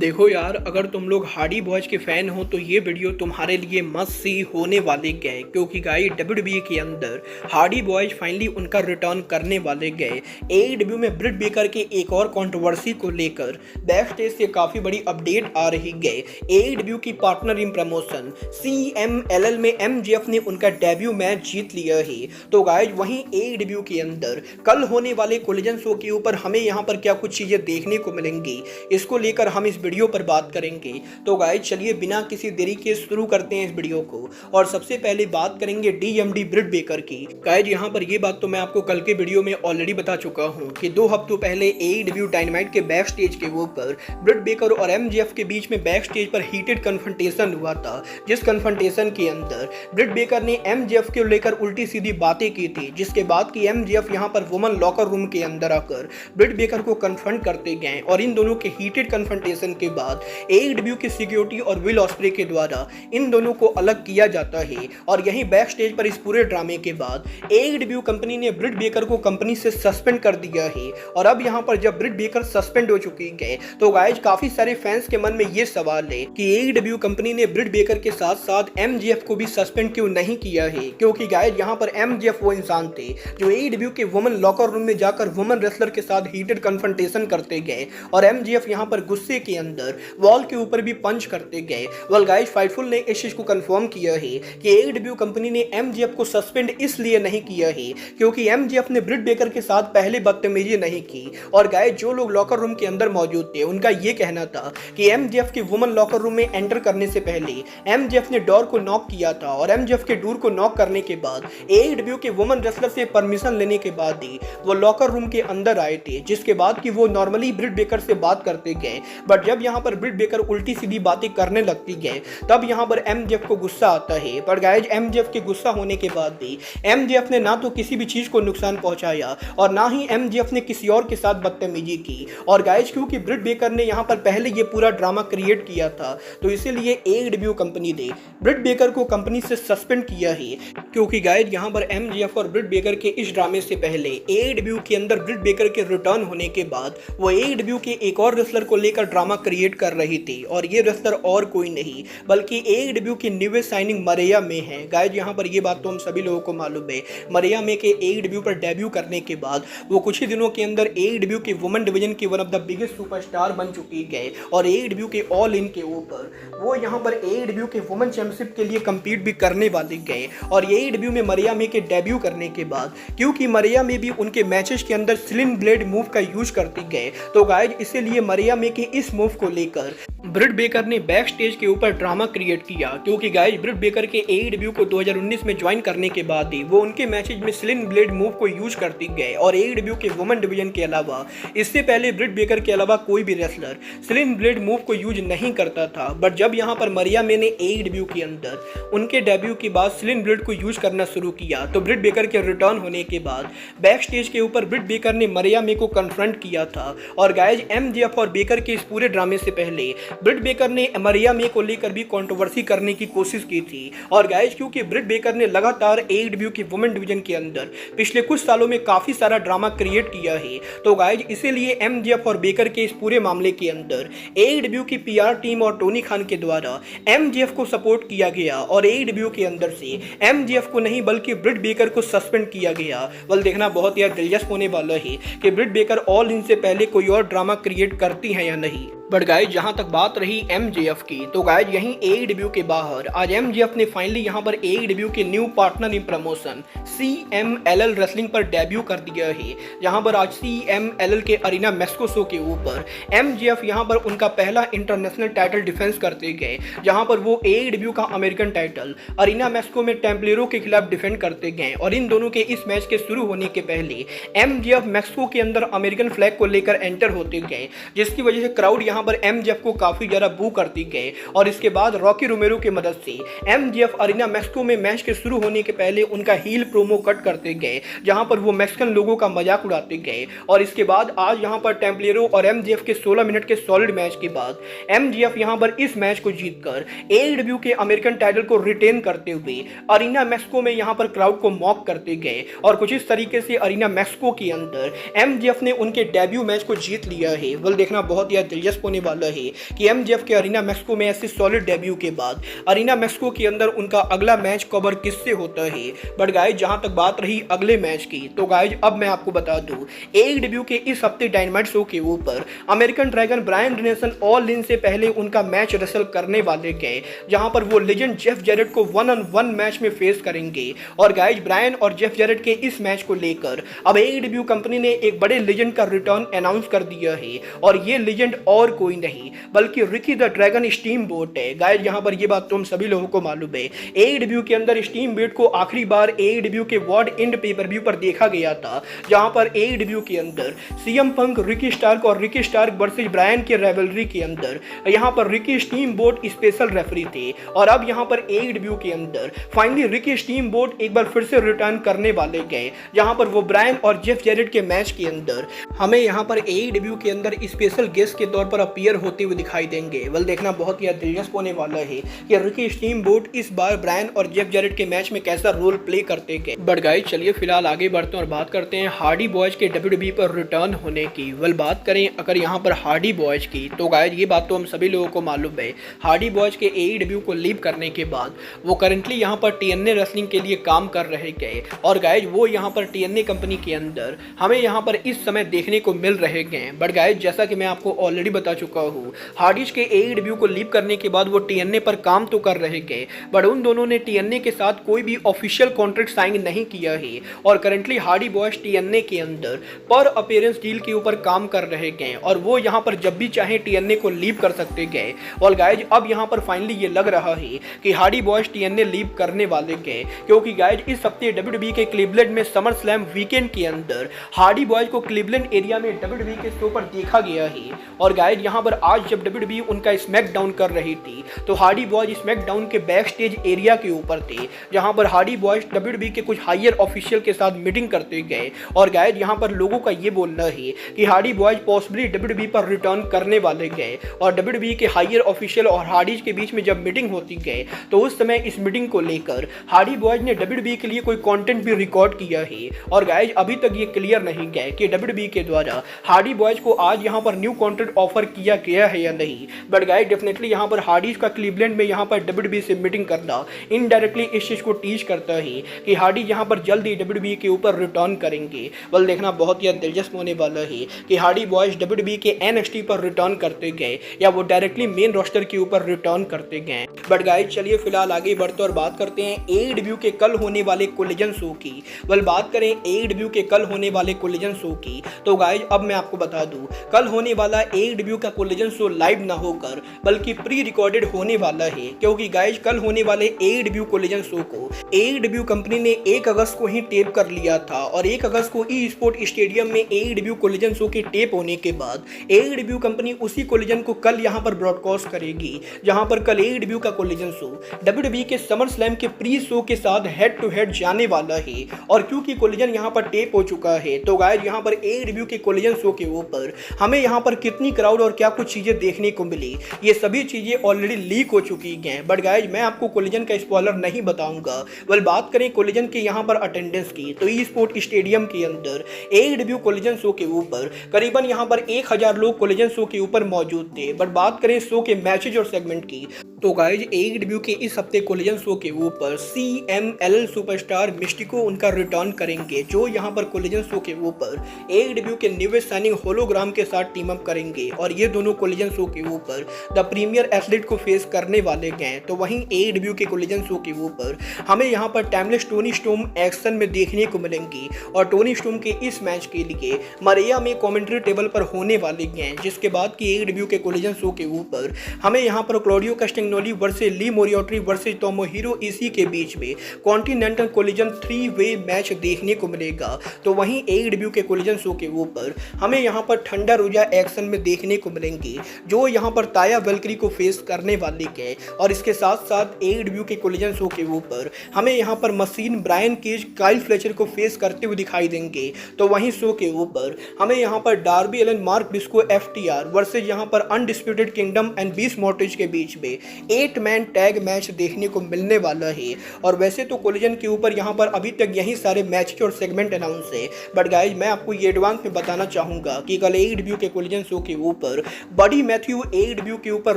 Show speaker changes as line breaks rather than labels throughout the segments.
देखो यार, अगर तुम लोग हार्डी बॉयज के फैन हो तो ये वीडियो तुम्हारे लिए मस्ट सी होने वाले गए, क्योंकि गाइस डब्ल्यूडब्ल्यूई के अंदर हार्डी बॉयज फाइनली उनका रिटर्न करने वाले गए। एईडब्ल्यू में ब्रिट बेकर के एक और कंट्रोवर्सी को लेकर बैक स्टेज से काफ़ी बड़ी अपडेट आ रही गए। एईडब्ल्यू की पार्टनर इन प्रमोशन CMLL में MJF ने उनका डेब्यू मैच जीत लिया है। तो गाइस वहीं एईडब्ल्यू के अंदर कल होने वाले कोलिजन शो के ऊपर हमें यहाँ पर क्या कुछ चीज़ें देखने को मिलेंगी, इसको लेकर हम इस वीडियो पर बात करेंगे। तो गाइस चलिए बिना किसी देरी के शुरू करते हैं इस वीडियो को। और सबसे पहले बात करेंगे DMD ब्रिट बेकर की। गाइस यहाँ पर ये बात तो मैं आपको कल के वीडियो में ऑलरेडी बता चुका हूँ कि 2 हफ्तों पहले AEW डायनामाइट के बैक स्टेज के ऊपर ब्रिट बेकर और MJF के बीच में बैक स्टेज पर हीटेड कन्फ्रंटेशन हुआ था, जिस कन्फ्रंटेशन के अंदर ब्रिट बेकर ने MJF को लेकर उल्टी सीधी बातें की थी, जिसके बाद कि MJF यहाँ पर वुमन लॉकर रूम के अंदर आकर ब्रिट बेकर को कन्फ्रंट करते गए। और इन दोनों के हीटेड कन्फ्रंटेशन के बाद AEW की सिक्योरिटी और विल ऑस्प्रे के द्वारा इन दोनों को अलग किया जाता है। और यहीं बैक स्टेज पर इस पूरे ड्रामे के बाद AEW कंपनी ने ब्रिट बेकर को कंपनी से सस्पेंड कर दिया है। और अब यहाँ पर जब ब्रिट बेकर सस्पेंड हो चुकी है तो गाइस काफी सारे फैंस के मन में ये सवाल है कि AEW कंपनी ने ब्रिट बेकर के साथ साथ MJF को भी सस्पेंड क्यों नहीं किया है, क्योंकि गाइस यहाँ पर MJF वो इंसान थे जो AEW के वुमन लॉकर रूम में जाकर वुमन रेसलर के साथ हीटेड कन्फ्रंटेशन करते गए। और MJF यहाँ पर गुस्से के अंदर वॉल के ऊपर भी पंच करते गए। वेल गाइस फाइटफुल ने इस चीज को कंफर्म किया है कि AEW कंपनी ने MJF को सस्पेंड इसलिए नहीं किया है क्योंकि MJF ने ब्रिट बेकर के साथ पहले बदतमीजी नहीं की। और गाइस जो लोग लॉकर रूम के अंदर मौजूद थे उनका ये कहना था कि MJF के वुमन लॉकर रूम में एंटर करने से पहले MJF ने डोर को नॉक किया था। और MJF के डोर को नॉक करने के बाद AEW के वुमन रेसलर से परमिशन लेने के बाद ही वो लॉकर रूम के अंदर आए थे, जिसके बाद कि वो नॉर्मली ब्रिट बेकर से बात करते गए। बट जब यहाँ पर ब्रिट बेकर उल्टी सीधी बातें करने लगती गए तब यहाँ पर MJF को गुस्सा आता है। पर गाइस MJF के गुस्सा होने के बाद भी MJF ने ना तो किसी भी चीज को नुकसान पहुंचाया और ना ही MJF ने किसी और के साथ बदतमीजी की। और गाइस क्योंकि ब्रिट बेकर ने यहाँ पर पहले ये पूरा ड्रामा क्रिएट किया था तो इसीलिए AEW कंपनी ने ब्रिट बेकर को कंपनी से सस्पेंड किया है। क्योंकि गाइस यहाँ पर MJF और ब्रिट बेकर के इस ड्रामे से पहले AEW के अंदर ब्रिट बेकर के रिटर्न होने के बाद वो AEW के एक और रेसलर को लेकर ड्रामा क्रिएट कर रही थी। और ये रेसलर और कोई नहीं बल्कि AEW की न्यूएस्ट साइनिंग मरिया में है। गाइस यहाँ पर ये बात तो हम सभी लोगों को मालूम है। मरिया में के AEW पर डेब्यू करने के बाद वो कुछ ही दिनों के अंदर AEW के वुमेन डिवीजन की one of the biggest superstar बन चुकी है। और AEW के ऑल इन के ऊपर वो यहाँ पर AEW के वुमेन चैंपियनशिप के लिए कम्पीट भी करने वाले गए। और AEW में मरिया में के डेब्यू करने के बाद क्योंकि मरिया में भी उनके मैचेस के अंदर स्लिंग ब्लेड मूव का यूज करती गए तो गाइस इसीलिए मरिया में के इस मूव को लेकर ब्रिट बेकर ने बैक स्टेज के ऊपर ड्रामा क्रिएट किया। क्योंकि गाइस ब्रिट बेकर के AEW को 2019 में ज्वाइन करने के बाद ही वो उनके मैचेज में स्लिंग ब्लेड मूव को यूज करती गए। और AEW के वुमेन डिवीजन के अलावा इससे पहले ब्रिट बेकर के अलावा कोई भी रेसलर स्लिंग ब्लेड मूव को यूज नहीं करता था। बट जब यहाँ पर मरिया में ने AEW के अंदर उनके डेब्यू के बाद स्लिंग ब्लेड को यूज करना शुरू किया तो ब्रिट बेकर के रिटर्न होने के बाद बैक स्टेज के ऊपर ब्रिट बेकर ने मरिया में को कन्फ्रंट किया था। और गाइस MJF और बेकर के इस पूरे ड्रामे से पहले ब्रिट बेकर ने मरिया में को लेकर भी कंट्रोवर्सी करने की कोशिश की थी। और गाइस क्योंकि ब्रिट बेकर ने लगातार AEW की वुमेन डिवीजन के अंदर पिछले कुछ सालों में काफी सारा ड्रामा क्रिएट किया है तो गाइस इसीलिए MJF और बेकर के इस पूरे मामले के अंदर AEW की PR टीम और टोनी खान के द्वारा MJF को सपोर्ट किया गया। और AEW के अंदर से MJF को नहीं बल्कि ब्रिट बेकर को सस्पेंड किया गया। वल देखना बहुत ही दिलचस्प होने वाला है कि ब्रिट बेकर ऑल इन से पहले कोई और ड्रामा क्रिएट करती हैं या नहीं। बट गाइस जहां तक बात रही MJF की तो गाइस यहीं AEW के बाहर आज MJF ने फाइनली यहां पर AEW के new partner in promotion CMLL wrestling पर डेब्यू कर दिया है। जहां पर आज CMLL के अरीना मैक्सिको शो के ऊपर MJF यहां पर उनका पहला इंटरनेशनल टाइटल डिफेंस करते गए, जहां पर वो AEW का अमेरिकन टाइटल अरीना मैक्सिको में टेम्पलेरो के खिलाफ डिफेंड करते गए। और इन दोनों के इस मैच के शुरू होने के पहले MJF मैक्सिको के अंदर अमेरिकन फ्लैग को लेकर एंटर होते गए, जिसकी वजह से क्राउड यहाँ पर MJF को काफी ज्यादा बू करती गए। और इसके बाद रॉकी रोमेरो की मदद से MJF अरीना मैक्सिको में मैच के शुरू होने के पहले उनका हील प्रोमो कट करते गए, जहां पर वो मैक्सिकन लोगों का मजाक उड़ाते गए। और इसके बाद आज यहां पर टेम्पलेरो और MJF के 16 मिनट के सॉलिड मैच के बाद MJF यहां पर इस मैच को जीतकर AEW के अमेरिकन टाइटल को रिटेन करते हुए अरीना मैक्सिको में यहां पर क्राउड को मॉक करते गए। और कुछ इस तरीके से अरीना मैक्सिको के अंदर MJF ने उनके डेब्यू मैच को जीत लिया है। वेल देखना बहुत ही दिलचस्प होने वाला है कि एमजेएफ के अरीना मैक्सिको में ऐसे सॉलिड डेब्यू के बाद अरीना मैक्सिको के अंदर उनका अगला मैच कवर किससे होता है। बट गाइज जहां तक बात रही अगले मैच की, तो गाइज अब मैं आपको बता दूं एईडब्ल्यू के इस हफ्ते डायनामाइट शो के ऊपर American dragon Bryan Danielson all in से पहले उनका मैच रेसल करने वाले गए, जहां पर वो लेजेंड जेफ जैरेट को 1-on-1 मैच में फेस करेंगे। और गाइज ब्रायन और जेफ जैरेट के इस मैच को लेकर अब एईडब्ल्यू कंपनी ने एक बड़े लेजेंड का रिटर्न अनाउंस कर दिया है, और ये लेजेंड और कोई नहीं बल्कि Ricky the dragon steam boat है। गाइज यहाँ पर ये बात तुम सभी लोगों को मालूम है, एईडब्ल्यू के अंदर स्टीम बोट को आखिरी बार एईडब्ल्यू के वर्ल्ड एंड पेपर व्यू पर देखा गया था, जहां पर एईडब्ल्यू के अंदर सीएम पंक, रिकी स्टार्क और रिकी स्टार्क वर्सेस ब्रायन के राइवलरी के अंदर यहां पर Ricky steam boat special referee थे। और अब यहां पर एईडब्ल्यू के अंदर फाइनली रिकी स्टीम बोट एक बार फिर से रिटर्न करने वाले गए, जहां पर वो ब्रायन और जेफ जैरेट के मैच के अंदर हमें यहां पर एईडब्ल्यू के अंदर स्पेशल गेस्ट के तौर पर अपीयर होते हुए दिखाई देंगे। वेल देखना बहुत ही दिलचस्प होने वाला है कि रिकी स्टीम बोट इस बार ब्रायन और जेफ जैरेट के मैच में कैसा रोल प्ले करते गए। बट गाइस चलिए फिलहाल आगे बढ़ते हैं और बात करते हैं हार्डी बॉयज के डब्ल्यूडब्ल्यूई पर रिटर्न होने की। वेल बात करें अगर यहाँ पर हार्डी बॉयज की, तो गाइस ये बात तो हम सभी लोगों को मालूम है, हार्डी बॉयज के एईडब्ल्यू को लीव करने के बाद वो करंटली यहाँ पर टीएनए रेसलिंग के लिए काम कर रहे गए। और गाइस वो यहाँ पर टीएनए कंपनी के अंदर हमें यहाँ पर इस समय देखने को मिल रहे गए। बट गाइस जैसा कि मैं आपको ऑलरेडी बता चुका हूँ, हार्डीज के एईडब्ल्यू को लीव करने के बाद वो टीएनए पर काम तो कर रहे गए, बट उन दोनों ने टीएनए के साथ कोई भी ऑफिशियल कॉन्ट्रैक्ट साइन नहीं किया है। और करंटली हार्डी बॉयज टीएनए के अंदर पर अपीयरेंस डील के ऊपर काम कर रहे गए, और वो यहाँ पर जब भी चाहे टीएनए को लीव कर सकते गए। और गाइज अब यहाँ पर फाइनली ये लग रहा है कि हार्डी बॉयज टीएनए लीव करने वाले गए, क्योंकि गाइज इस हफ्ते डब्ल्यूडब्ल्यूई के क्लीवलैंड में समर स्लैम वीकेंड के अंदर हार्डी बॉयज को क्लीवलैंड एरिया में डब्ल्यूडब्ल्यूई के शो पर देखा गया है। और गाइज यहाँ पर आज जब डब्ल्यूडब्ल्यूई उनका स्मैकडाउन कर रही थी, तो हार्डी बॉयज स्मैकडाउन के बैक स्टेज एरिया के ऊपर थे, जहां पर हार्डी बॉयज डब्ल्यूडब्ल्यूई के कुछ हायर ऑफिशियल के साथ मीटिंग करते गए। और गाइज यहाँ पर लोगों का ये बोलना है कि हार्डी बॉयज पॉसिबली डब्ल्यूडब्ल्यूई पर रिटर्न करने वाले गए। और डब्ल्यूडब्ल्यूई के हायर ऑफिशियल और हार्डीज के बीच में जब मीटिंग होती गए, तो उस समय इस मीटिंग को लेकर हार्डी बॉयज ने डब्ल्यूडब्ल्यूई के लिए कोई कंटेंट भी रिकॉर्ड किया है। और गाइज अभी तक ये क्लियर नहीं गया कि डब्ल्यूडब्ल्यूई के द्वारा हार्डी बॉयज को आज यहाँ पर न्यू कंटेंट ऑफर किया गया है या नहीं। बट गाइज डेफिनेटली यहाँ पर हार्डीज का क्लीवलैंड में यहाँ पर डब्ल्यूडब्ल्यूई से मीटिंग करना इनडायरेक्टली इस चीज को टीच करता है कि हार्डी यहाँ पर जल्द ही डब्ल्यूडब्ल्यूई के ऊपर रिटर्न करेंगे। बल देखना बहुत ही दिलचस्प होने वाला है कि हार्डी बॉयज डब्ल्यूडब्ल्यूई के एनएक्सटी पर रिटर्न करते गए या वो डायरेक्टली मेन रोस्टर के ऊपर रिटर्न करते गए। बट गाइज चलिए फिलहाल आगे बढ़ते और बात करते हैं एईडब्ल्यू के कल होने वाले कोलिजन शो की। बल बात करें एईडब्ल्यू के कल होने वाले कोलिजन शो की, तो गाइज अब मैं आपको बता दूं कल होने वाला एईडब्ल्यू का कोलिजन शो लाइव ना होकर बल्कि प्री रिकॉर्डेड होने वाला है, क्योंकि गाइज कल होने वाले एईडब्ल्यू कोलिजन शो को एईडब्ल्यू कंपनी ने 1 अगस्त को ही टेप कर लिया था। और 1 अगस्त को ई स्पोर्ट स्टेडियम में एईडब्ल्यू कोलिजन शो के टेप होने के बाद एईडब्ल्यू कंपनी उसी कोलिजन को कल यहां पर ब्रॉडकास्ट करेगी, जहां पर कल एईडब्ल्यू का कोलिजन शो डब्ल्यूडब्ल्यूई के समर स्लैम के प्री शो के साथ हेड टू हेड जाने वाला है। और क्योंकि कोलिजन यहां पर टेप हो चुका है, तो गाइज यहां पर एईडब्ल्यू के कोलिजन शो के ऊपर हमें यहां पर कितनी क्राउड और क्या कुछ चीजें देखने को मिली, ये सभी चीजें ऑलरेडी लीक हो चुकी हैं। बट गाइज मैं आपको कोलिजन का स्पॉइलर नहीं बताऊंगा। वेल बात करें कोलिजन के यहां पर अटेंडेंस की, तो ई स्पोर्ट स्टेडियम के अंदर एईडब्ल्यू कोलिजन शो के ऊपर करीबन यहां पर 1000 लोग कोलिजन शो के ऊपर मौजूद थे। बट बात करें शो के मैचेज और सेगमेंट की, तो गाइज एईडब्ल्यू के इस हफ्ते कोलिजन शो के ऊपर CMLL सुपरस्टार मिस्टिको उनका रिटर्न करेंगे, जो यहां पर कोलिजन शो के ऊपर एईडब्ल्यू के न्यूवेस्ट साइनिंग होलोग्राम के साथ टीम अप करेंगे। और ये दोनों कोलिजन शो के ऊपर द प्रीमियर एथलीट को फेस करने वाले गए। तो वहीं एईडब्ल्यू के कोलिजन शो के ऊपर हमें यहां पर टाइमलेस टोनी स्टॉर्म एक्शन में देखने को मिलेंगी। और टोनी स्टॉर्म के इस मैच के लिए मरिया में कमेंट्री टेबल पर होने वाले हैं, जिसके बाद की एईडब्ल्यू के कोलिजन शो के ऊपर हमें यहां पर क्लॉडियो कैस्टेग्नोली वर्सेस ली मोरियोट्री वर्सेस तोमोहिरो इशी के बीच में कॉन्टिनेंटल कोलिजन 3 वे मैच देखने को मिलेगा। तो वहीं एईडब्ल्यू के कोलिजन शो के ऊपर हमें यहां पर ठंडा रोजा एक्शन में देखने को मिलेंगी, जो यहां पर ताया वेल्करी को फेस करने वाली है। और इसके साथ साथ एईडब्ल्यू के कोलिजन शो के ऊपर हमें यहां पर machine Brian Cage Kyle Fletcher को फेस करते हुए दिखाई देंगे। तो वहीं शो के ऊपर हमें यहां पर Darby Allin Mark Briscoe FTR versus यहां पर अनडिस्प्यूटेड किंगडम एंड बीस मोर्टेज के बीच में 8 मैन टैग मैच देखने को मिलने वाला है। और वैसे तो कोलिजन के ऊपर यहां पर अभी तक यही सारे मैच और सेगमेंट अनाउंस है, बट गाइज मैं आपको ये एडवांस में बताना चाहूंगा कि कल एईडब्ल्यू के कोलिजन शो के ऊपर ऊपर बडी मैथ्यू AEW के ऊपर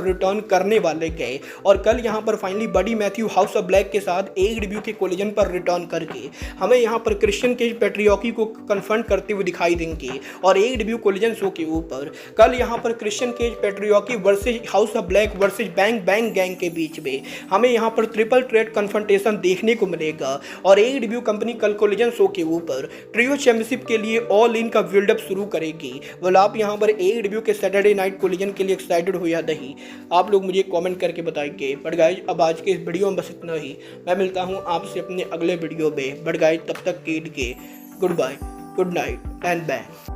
रिटर्न करने वाले गए और कल यहाँ पर finally Buddy Matthew House of Black के साथ AEW के कोलिजन पर रिटर्न करके हमें यहाँ पर क्रिश्चियन केज पैट्रियॉकी को कन्फ्रंट करते हुए दिखाई देंगे और AEW कोलिजन शो के ऊपर कल यहाँ पर Christian Cage patriarchy versus house of black versus bang bang gang के बीच में हमें यहाँ पर ट्रिपल थ्रेट कन्फ्रंटेशन देखने को मिलेगा और AEW कंपनी कल कोलिजन शो के ऊपर ट्रियो चैंपियनशिप के लिए ऑल इन का बिल्डअप शुरू करेगी। बोला आप यहाँ पर AEW के सैटरडे नाइट कोलिजन के लिए एक्साइटेड हो या नहीं, आप लोग मुझे कमेंट करके बताएंगे। बट गाइस अब आज के इस वीडियो में बस इतना ही। मैं मिलता हूँ आपसे अपने अगले वीडियो में। बट गाइस तब तक के लिए good bye, good night and bye.